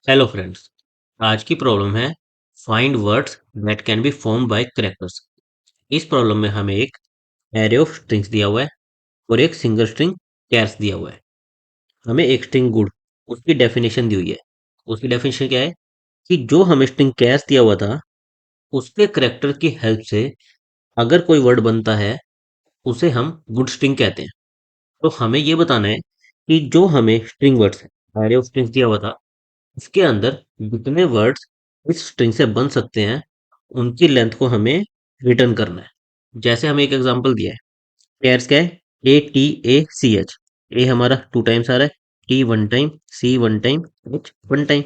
Hello friends. आज की problem है find words that can be form by characters. इस प्रॉब्लम में हमें एक एरे ऑफ स्ट्रिंग्स दिया हुआ है और एक सिंगल स्ट्रिंग कैर्स दिया हुआ है। हमें एक स्ट्रिंग गुड उसकी डेफिनेशन दी हुई है। उसकी डेफिनेशन क्या है कि जो हमें स्ट्रिंग कैर्स दिया हुआ था उसके कैरेक्टर की हेल्प से अगर कोई वर्ड बनता है उसे हम गुड स्ट्रिंग कहते हैं। तो हमें ये बताना है कि जो हमें string words array of strings दिया हुआ था इसके अंदर जितने वर्ड्स इस स्ट्रिंग से बन सकते हैं उनकी लेंथ को हमें रिटर्न करना है। जैसे हमें एक एग्जांपल दिया है, पेयर्स क्या है, ATACH। ए हमारा टू टाइम्स आ रहा है, T one time, C one time, H one time.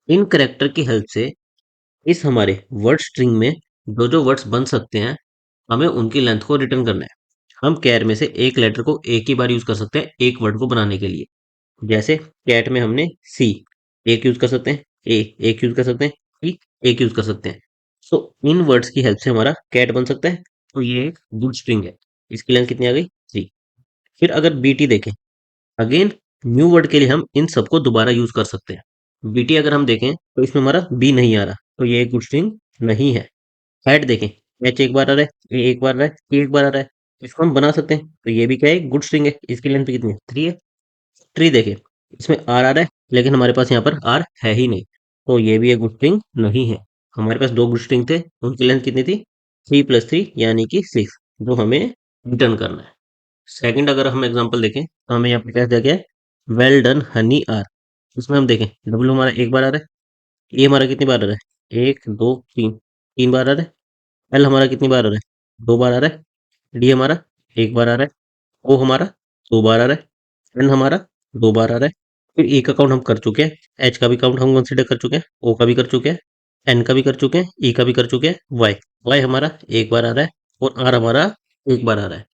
इन करेक्टर की हेल्प से इस हमारे वर्ड स्ट्रिंग में जो जो वर्ड्स बन सकते हैं हमें उनकी लेंथ को रिटर्न करना है। हम कैर में से एक लेटर को एक ही बार यूज कर सकते हैं एक वर्ड को बनाने के लिए। जैसे कैट में हमने सी एक यूज कर सकते हैं, ए एक यूज कर सकते हैं, ई एक यूज कर सकते हैं। सो इन वर्ड्स की हेल्प से हमारा कैट बन सकता है। तो ये एक गुड स्ट्रिंग है। इसकी लेंथ कितनी आ गई, 3। फिर अगर बीटी देखें, अगेन न्यू वर्ड के लिए हम इन सबको दोबारा यूज कर सकते हैं। बीटी अगर हम देखें तो इसमें हमारा बी नहीं आ रहा, तो ये एक गुड स्ट्रिंग नहीं है। हेड देखें, एच एक बार आ रहा है, ए एक बार आ रहा है, टी एक बार आ रहा है, इसको हम बना सकते हैं। तो ये भी क्या है, गुड स्ट्रिंग है। इसकी लेंथ कितनी है, 3 है। ट्री देखें, इसमें आर आ रहा है लेकिन हमारे पास यहाँ पर आर है ही नहीं, तो ये भी एक गुड स्ट्रिंग नहीं है। हमारे पास दो गुड स्ट्रिंग थे, उनकी लेंथ कितनी थी, 3 + 3 यानी कि 6, जो हमें रिटर्न करना है। सेकंड अगर हम एग्जांपल देखें तो हमें यहाँ पर क्या दिया गया है, वेल डन हनी आर। इसमें हम देखें डब्ल्यू हमारा एक बार आ रहा है, ए हमारा कितनी बार आ रहा है, एक दो तीन, 3 बार आ रहा है। एल हमारा कितनी बार आ रहा है, 2 बार आ रहा है। डी हमारा एक बार आ रहा है। ओ हमारा 2 बार आ रहा है। एन हमारा 2 बार आ रहा है। फिर ए का काउंट हम कर चुके हैं, एच का भी काउंट हम कंसिडर कर चुके हैं, ओ का भी कर चुके हैं, एन का भी कर चुके हैं, ई का भी कर चुके हैं, वाई वाई हमारा एक बार आ रहा है और आर हमारा एक बार आ रहा है।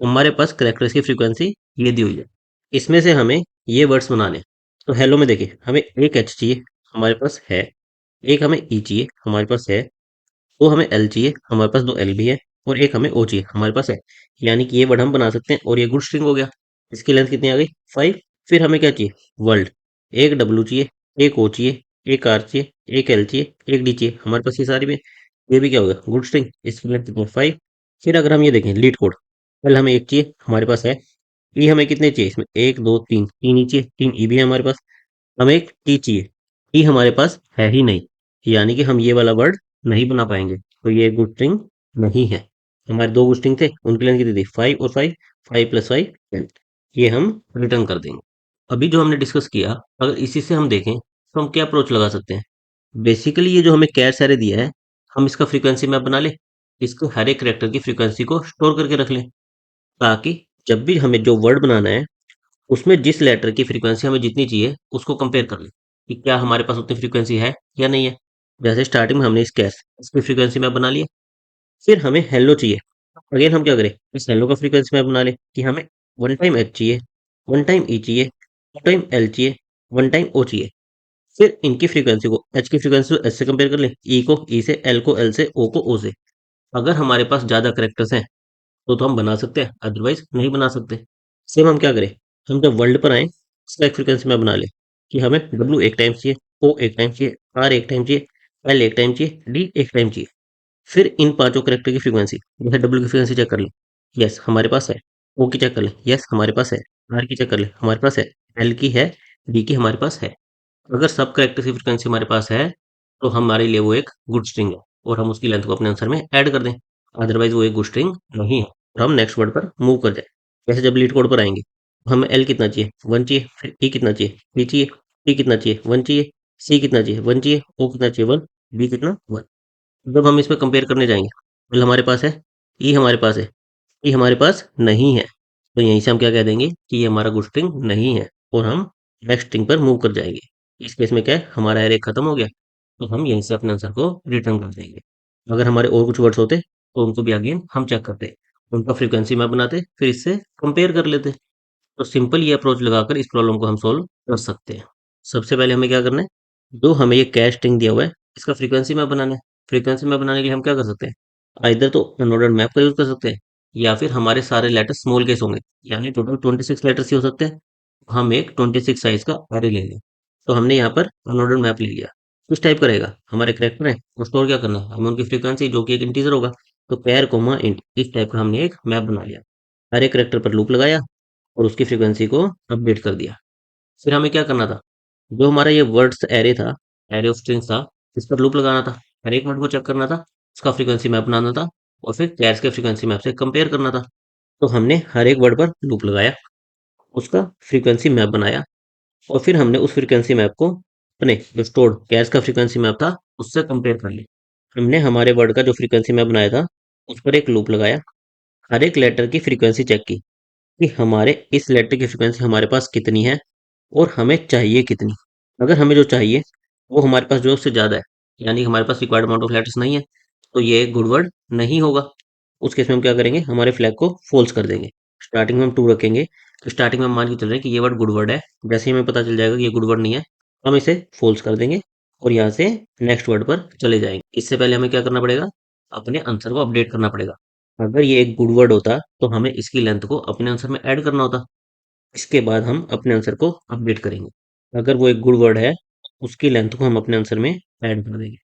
हमारे पास करेक्टर्स की फ्रीक्वेंसी ये दी हुई है। इसमें से हमें ये वर्ड्स बनाने हैं। तो हेलो में देखिए हमें एक एच चाहिए, हमारे पास है। एक हमें ई चाहिए, हमारे पास है। दो हमें एल चाहिए, हमारे पास दो एल भी है। और एक हमें ओ चाहिए, हमारे पास है। यानी कि ये वर्ड हम बना सकते हैं और ये गुड स्ट्रिंग हो गया। इसकी लेंथ कितनी आ गई, 5। फिर हमें क्या चाहिए, वर्ल्ड। एक डब्ल्यू चाहिए, एक ओ चाहिए, एक आर चाहिए, एक एल चाहिए, एक डी चाहिए, हमारे पास ये सारी में। ये भी क्या होगा, गुड स्ट्रिंग। इसकी लेंथ कितनी है, 5। फिर अगर हम ये देखें लीड कोड, एल हमें एक चाहिए, हमारे पास है। ई हमें कितने चाहिए, इसमें एक दो तीन, तीन ई चाहिए, तीन ई भी है हमारे पास। हमें एक टी चाहिए, टी हमारे पास है ही नहीं, यानी कि हम ये वाला वर्ड नहीं बना पाएंगे। तो ये गुड स्ट्रिंग नहीं है। हमारे दो गुड स्ट्रिंग थे, उनकी लेंथ कितनी थी, 5 और 5, 5 + 5 10। ये हम रिटर्न कर देंगे। अभी जो हमने डिस्कस किया, अगर इसी से हम देखें तो हम क्या अप्रोच लगा सकते हैं। बेसिकली ये जो हमें कैर एरे दिया है, हम इसका फ्रीक्वेंसी मैप बना ले। इसको हर एक करेक्टर की फ्रीक्वेंसी को स्टोर करके रख लें, ताकि जब भी हमें जो वर्ड बनाना है उसमें जिस लेटर की फ्रीक्वेंसी हमें जितनी चाहिए उसको कंपेयर कर लें कि क्या हमारे पास उतनी फ्रीक्वेंसी है या नहीं है। जैसे स्टार्टिंग में हमने इस कैस इसकी फ्रीक्वेंसी मैप बना लिया। फिर हमें हेलो चाहिए। अगेन हम क्या करें, इस हेलो का फ्रीक्वेंसी मैप बना लें कि हमें वन टाइम एच चाहिए, वन टाइम ई चाहिए, टू टाइम एल चाहिए, वन टाइम ओ चाहिए। फिर इनकी फ्रीक्वेंसी को एच की फ्रीक्वेंसी को एच से कंपेयर कर लें, ई को ई से, एल को एल से, ओ को ओ से। अगर हमारे पास ज्यादा करेक्टर्स हैं तो हम बना सकते हैं, अदरवाइज नहीं बना सकते। सेम हम क्या करें, हम जब वर्ल्ड पर आए इसका एक फ्रीक्वेंसी में बना ले कि हमें डब्ल्यू एक टाइम चाहिए, ओ एक टाइम चाहिए, आर एक टाइम चाहिए, एल एक टाइम चाहिए, डी एक टाइम चाहिए। फिर इन पांचों करेक्टर की फ्रीक्वेंसी, जैसे डब्ल्यू की फ्रीक्वेंसी चेक कर ले, यस हमारे पास है। ओ की चेक कर ले, यस हमारे पास है। आर की चेक कर ले, हमारे पास है। एल की है, डी की हमारे पास है। अगर सब करेक्टर की फ्रीक्वेंसी हमारे पास है तो हमारे लिए वो एक गुड स्ट्रिंग है और हम उसकी लेंथ को अपने आंसर में ऐड कर दें। अदरवाइज वो एक गुड स्ट्रिंग नहीं है और हम नेक्स्ट वर्ड पर मूव कर जाए। जैसे जब लीड कोड पर आएंगे तो हमें एल कितना चाहिए, 1 चाहिए। फिर ई कितना चाहिए, 3 चाहिए। टी कितना चाहिए, 1 चाहिए। सी कितना चाहिए, 1 चाहिए। ओ कितना चाहिए, 1। बी कितना, 1। जब हम इसमें कंपेयर करने जाएंगे, एल हमारे पास है, ई हमारे पास है, ई हमारे पास नहीं है। तो यहीं से हम क्या कह देंगे कि ये हमारा गुड स्ट्रिंग नहीं है और हम नेक्स्ट स्ट्रिंग पर मूव कर जाएंगे। इस केस में क्या है, हमारा एरे खत्म हो गया, तो हम यहीं से अपने आंसर को रिटर्न कर देंगे। अगर हमारे और कुछ वर्ड्स होते तो उनको भी अगेन हम चेक करते, उनका फ्रीक्वेंसी मैप बनाते, फिर इससे कंपेयर कर लेते। तो सिंपल ये अप्रोच लगाकर इस प्रॉब्लम को हम सोल्व कर सकते हैं। सबसे पहले हमें क्या करना है, जो हमें ये कैश स्ट्रिंग दिया हुआ है इसका फ्रीक्वेंसी मैप बनाना है। फ्रीक्वेंसी मैप बनाने के लिए हम क्या कर सकते हैं, आइदर तो अनऑर्डर्ड मैप का यूज कर सकते हैं या फिर हमारे सारे लेटर स्मॉल केस होंगे, यानी टोटल 26 लेटर्स ही हो सकते हैं। हम एक 26 साइज का एरे ले लें। तो हमने यहाँ पर अनऑर्डर्ड मैप ले लिया। किस टाइप का रहेगा, हमारे करेक्टर है वो स्टोर क्या करना है, हमें उनकी फ्रीक्वेंसी जो कि एक इंटीजर होगा, तो पेयर कोमा इंट इस टाइप का हमने एक मैप बना लिया। हर एक करेक्टर पर लूप लगाया और उसकी फ्रीक्वेंसी को अपडेट कर दिया। फिर हमें क्या करना था, जो हमारा ये वर्ड्स एरे था, एरे ऑफ स्ट्रिंग्स था, इस पर लूप लगाना था। हर एक वर्ड को चेक करना था, उसका फ्रीक्वेंसी मैप बनाना था और फिर कैश के फ्रीक्वेंसी मैप से कंपेयर करना था। तो हमने हर एक वर्ड पर लूप लगाया, उसका फ्रीक्वेंसी मैप बनाया और फिर हमने उस फ्रीक्वेंसी मैप को अपने जो स्टोर्ड कैश का फ्रीक्वेंसी मैप था उससे कंपेयर कर लिया। हमने हमारे वर्ड का जो फ्रीक्वेंसी मैप बनाया था उस पर एक लूप लगाया, हर एक लेटर की फ्रीक्वेंसी चेक की कि हमारे इस लेटर की फ्रीक्वेंसी हमारे पास कितनी है और हमें चाहिए कितनी। अगर हमें जो चाहिए वो हमारे पास जो उससे ज़्यादा है, यानी कि हमारे पास रिक्वायर्ड अमाउंट ऑफ लेटर्स नहीं है, तो ये एक गुड वर्ड नहीं होगा। उस केस में हम क्या करेंगे, हमारे फ्लैग को फॉल्स कर देंगे। स्टार्टिंग में हम टू रखेंगे, तो स्टार्टिंग में हम मान के चल रहे हैं कि ये वर्ड गुड वर्ड है। जैसे ही हमें पता चल जाएगा कि ये गुड वर्ड नहीं है, हम इसे फॉल्स कर देंगे और यहाँ से नेक्स्ट वर्ड पर चले जाएंगे। इससे पहले हमें क्या करना पड़ेगा, अपने आंसर को अपडेट करना पड़ेगा। अगर ये एक गुड वर्ड होता तो हमें इसकी लेंथ को अपने आंसर में ऐड करना होता, इसके बाद हम अपने आंसर को अपडेट करेंगे। अगर वो एक गुड वर्ड है, उसकी लेंथ को हम अपने आंसर में ऐड कर देंगे।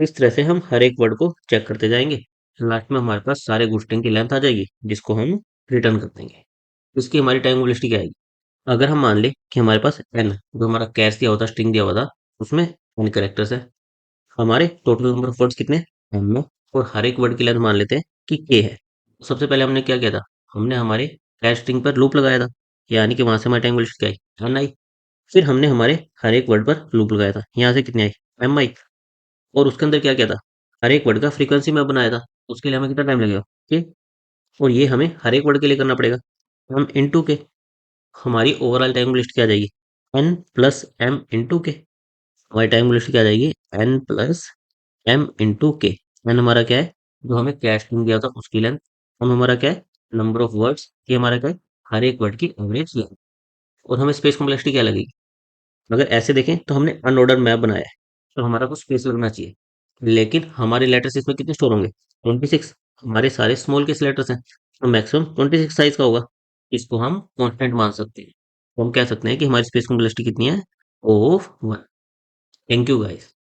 इस तरह से हम हर एक वर्ड को चेक करते जाएंगे। लास्ट में हमारे पास सारे गुड स्ट्रिंग की लेंथ आ जाएगी, जिसको हम रिटर्न कर देंगे। इसकी हमारी टाइम वेलोसिटी क्या आएगी, अगर हम मान लें कि हमारे पास एन, जो हमारा कैश दिया हुआ था, स्ट्रिंग दिया हुआ था, उसमें एन कैरेक्टर्स है। हमारे टोटल नंबर ऑफ वर्ड्स कितने, एन में, और हर एक वर्ड की लेंथ मान लेते हैं कि के है। सबसे पहले हमने क्या किया था, हमने हमारे कैश स्ट्रिंग पर लूप लगाया था, यानी कि वहां से हमारी टाइम वेलोसिटी क्या आई, एन आई। फिर हमने हमारे हर एक वर्ड पर लूप लगाया था, यहाँ से कितनी आई, एम आई। और उसके अंदर क्या किया था, हर एक वर्ड का फ्रीक्वेंसी मैप बनाया था। उसके लिए हमें कितना टाइम लगेगा, ठीक। और ये हमें हर एक वर्ड के लिए करना पड़ेगा, हम इंटू के। हमारी ओवरऑल टाइम लिस्ट क्या आ जाएगी, एन प्लस एम इंटू के। हमारी टाइम लिस्ट क्या आ जाएगी, एन प्लस एम इंटू के। एन हमारा क्या है, जो हमें कैश में दिया था उसकी लेंथ। एम हमारा क्या है, नंबर ऑफ वर्ड्स। ये हमारा क्या है, हर एक वर्ड की एवरेज लेंथ। और हमें स्पेस कॉम्प्लेक्सिटी क्या लगेगी, अगर ऐसे देखें तो हमने अनऑर्डर मैप बनाया है, तो हमारा कुछ स्पेस लगना चाहिए। लेकिन हमारे लेटर्स इसमें कितने स्टोर होंगे, 26। हमारे सारे स्मॉल केस लेटर्स हैं, तो मैक्सिमम 26 साइज का होगा। इसको हम कांस्टेंट मान सकते हैं। तो हम कह सकते हैं कि हमारी स्पेस कॉम्प्लेक्सिटी कितनी है, ऑफ 1। Thank you guys.